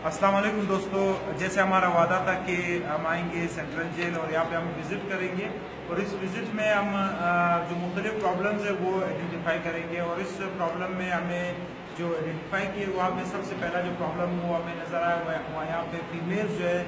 अस्सलाम वालेकुम दोस्तों, जैसे हमारा वादा था कि हम आएंगे सेंट्रल जेल और यहाँ पे हम विज़िट करेंगे और इस विज़िट में हम जो मुख्तलिफ प्रॉब्लम्स है वो आइडेंटिफाई करेंगे और इस प्रॉब्लम में हमें जो आइडेंटिफाई किए वहाँ में सबसे पहला जो प्रॉब्लम वो हमें नज़र आया वहाँ यहाँ पे फीमेल्स जो है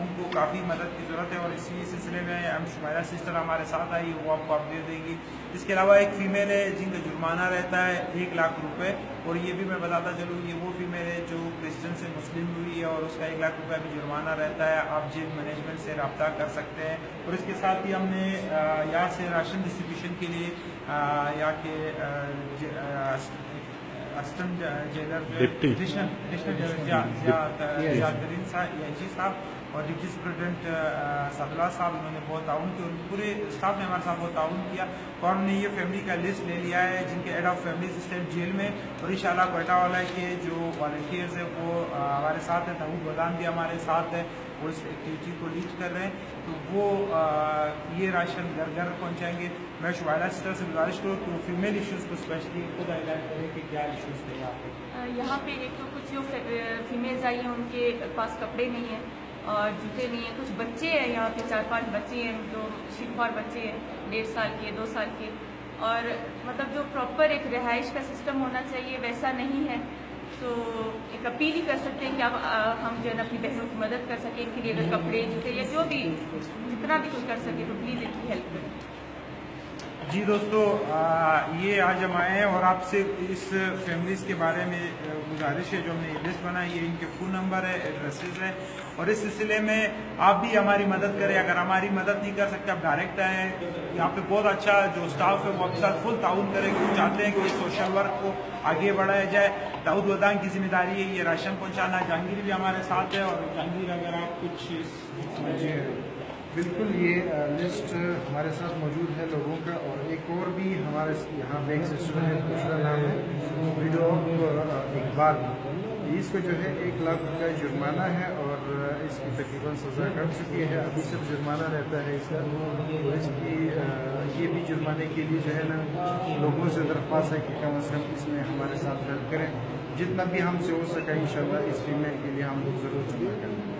उनको काफ़ी मदद की ज़रूरत है और इसी सिलसिले में हम शुमायरा सिस्टर हमारे साथ आई, वो आपको अपडेट देगी। इसके अलावा एक फ़ीमेल है जिनका जुर्माना रहता है 1 लाख रुपए, और ये भी मैं बताता चलूँ ये वो फीमेल है जो क्रिश्चियन से मुस्लिम हुई है और उसका 1 लाख रुपये भी जुर्माना रहता है। आप जेल मैनेजमेंट से रब्ता कर सकते हैं। और इसके साथ ही हमने यहाँ से राशन डिस्ट्रीब्यूशन के लिए यहाँ के असिस्टेंट जेलर जियादरीन साहब और डिप्टी सुप्रिटेंडेंट सदला साहब, इन्होंने बहुत ताउन किया और पूरे स्टाफ ने हमारे साथ बहुत ताउन किया और हमने ये फैमिली का लिस्ट ले लिया है जिनके head of family state jail में, और इंशाल्लाह कोयटा वाला के जो वॉलंटियर्स है वो हमारे साथ है। दाऊद बदान भी हमारे साथ है, वो इस एक्टिविटी को लीड कर रहे हैं। तो वो ये राशन घर घर पहुँचाएंगे। मैं शुमायरा सिस्टर से गुजारिश करूँ कि फीमेल इशूज़ को स्पेशली खुद हाईलाइट करें कि क्या इशूज़ थे यहाँ पे। एक तो कुछ जो फीमेल्स आई हैं उनके पास कपड़े नहीं हैं और जूते नहीं हैं। कुछ बच्चे हैं यहाँ पे, 4-5 बच्चे हैं जो शिखवार बच्चे हैं, 1.5 साल के, 2 साल के, और मतलब जो प्रॉपर एक रिहाइश का सिस्टम होना चाहिए वैसा नहीं है। तो एक अपील ही कर सकते हैं कि आप हम जो है अपनी बहनों की मदद कर सकें, इनके लिए अगर कपड़े जूते या जो भी जितना भी कुछ कर सके तो प्लीज़ इनकी हेल्प करें। जी दोस्तों, ये आज हम आए हैं और आपसे इस फैमिलीज़ के बारे में गुजारिश है। जो हमने लिस्ट बनाई है, इनके फ़ोन नंबर है, एड्रेसेस है, और इस सिलसिले में आप भी हमारी मदद करें। अगर हमारी मदद नहीं कर सकते आप डायरेक्ट आएँ। यहाँ पे बहुत अच्छा जो स्टाफ है वो आपके साथ फुल ताउन करेंगे। वो चाहते हैं कि इस सोशल वर्क को आगे बढ़ाया जाए। दाऊद बदान की जिम्मेदारी है ये राशन पहुँचाना। जहांगीर भी हमारे साथ है, और जहांगीर अगर आप कुछ बिल्कुल, ये लिस्ट हमारे साथ मौजूद है लोगों का, और एक और भी हमारे यहाँ पे एक सिस्टर है, दूसरा नाम है विडो इकबाल। इसको जो है 1 लाख रुपया जुर्माना है और इसकी तकरीबन सज़ा कट चुकी है। अभी सिर्फ जुर्माना रहता है इसका, और इसकी ये भी जुर्माने के लिए जो है ना लोगों से दरख्वास्त है कि कम अज़ कम इसमें हमारे साथ हेल्प करें। जितना भी हमसे हो सका इंशाल्लाह इस फीमेल के लिए हम लोग ज़रूर जमा करेंगे।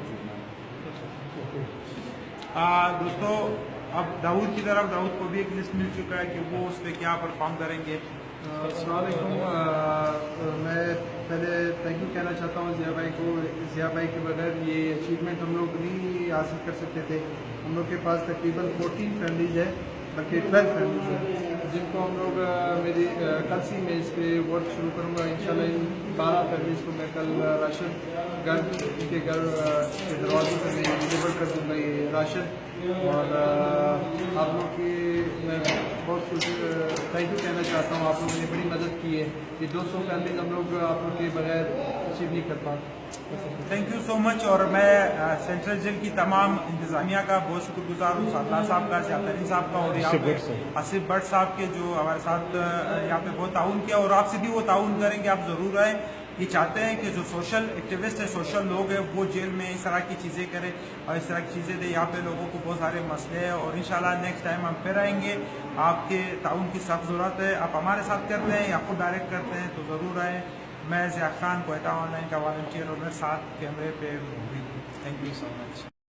दोस्तों, अब दाऊद की तरफ, दाऊद को भी एक लिस्ट मिल चुका है कि वो उस पर क्या परफॉर्म करेंगे। अस्सलामुअलैकुम। मैं पहले थैंक यू कहना चाहता हूँ ज़िया भाई को। ज़िया भाई के बगैर ये अचीवमेंट हम लोग नहीं हासिल कर सकते थे। हम लोग के पास तकरीबन 14 फैमिलीज़ है, बल्कि 12 फैमिलीज़ है, जिनको हम लोग मेरी कल से मैं इस पर वर्क शुरू करूँगा इंशाल्लाह। इन 12 फैमिलीज़ को मैं कल राशन घर के घर के दरवाजे पर मैं डिलीवर कर दूँगा ये राशन। और आप लोग की मैं बहुत कुछ थैंक यू कहना चाहता हूँ। आप लोगों ने बड़ी मदद की है। ये 200 फैमिलीज हम लोग आप लोग के बगैर अचीव नहीं कर पाते। Thank you so much. और मैं सेंट्रल जेल की तमाम इंतजामिया का बहुत शुक्रगुजार हूँ, सादला साहब का, जियादरीन साहब का, और यहाँ पे आसिफ भट्ट साहब के जो हमारे साथ यहाँ पे बहुत ताउन किया, और आपसे भी वो ताउन करेंगे। आप ज़रूर आएँ। ये चाहते हैं कि जो सोशल एक्टिविस्ट है, सोशल लोग हैं, वो जेल में इस तरह की चीज़ें करें और इस तरह की चीज़ें दें। यहाँ पे लोगों को बहुत सारे मसले हैं, और इंशाल्लाह नेक्स्ट टाइम हम फिर आएंगे। आपके ताउन की सख्त ज़रूरत है। आप हमारे साथ करते हैं या खुद डायरेक्ट करते हैं तो ज़रूर आएँ। मैं ज़िया खान, कोयटा ऑनलाइन का वॉलंटियर, और मेरे साथ कैमरे पे भी। Thank you so much.